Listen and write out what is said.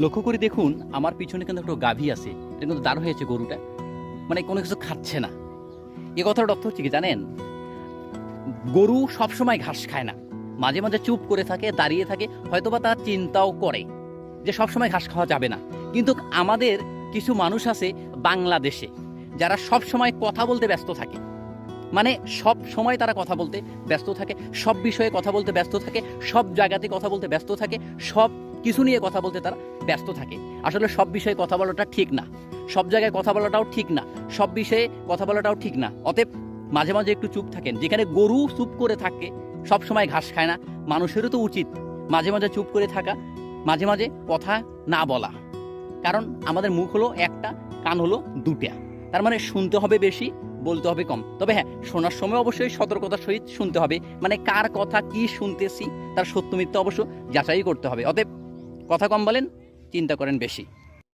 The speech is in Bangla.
লক্ষ্য করে দেখুন আমার পিছনে কিন্তু একটা গাভী আছে, এটা কিন্তু দাঁড় হয়েছে গরুটা, মানে কোনো কিছু খাচ্ছে না। এ কথার অর্থ হচ্ছে কি জানেন, গরু সবসময় ঘাস খায় না, মাঝে মাঝে চুপ করে থাকে, দাঁড়িয়ে থাকে, হয়তোবা তার চিন্তাও করে যে সবসময় ঘাস খাওয়া যাবে না। কিন্তু আমাদের কিছু মানুষ আছে বাংলাদেশে যারা সব সময় কথা বলতে ব্যস্ত থাকে, মানে সব সময় তারা কথা বলতে ব্যস্ত থাকে, সব বিষয়ে কথা বলতে ব্যস্ত থাকে, সব জায়গাতে কথা বলতে ব্যস্ত থাকে, সব কিছু নিয়ে কথা বলতে তারা ব্যস্ত থাকে। আসলে সব বিষয়ে কথা বলাটা ঠিক না, সব জায়গায় কথা বলাটাও ঠিক না, সব বিষয়ে কথা বলাটাও ঠিক না। অতএব মাঝে মাঝে একটু চুপ থাকেন। যেখানে গরু চুপ করে থাকে, সব সময় ঘাস খায় না, মানুষেরও তো উচিত মাঝে মাঝে চুপ করে থাকা, মাঝে মাঝে কথা না বলা। কারণ আমাদের মুখ হলো একটা, কান হলো দুটা, তার মানে শুনতে হবে বেশি, বলতে হবে কম। তবে হ্যাঁ, শোনার সময় অবশ্যই সতর্কতার সহিত শুনতে হবে, মানে কার কথা কি শুনতেছি তার সত্য মিথ্যা অবশ্য যাচাই করতে হবে। অতএব কথা কম বলেন, চিন্তা করেন বেশি।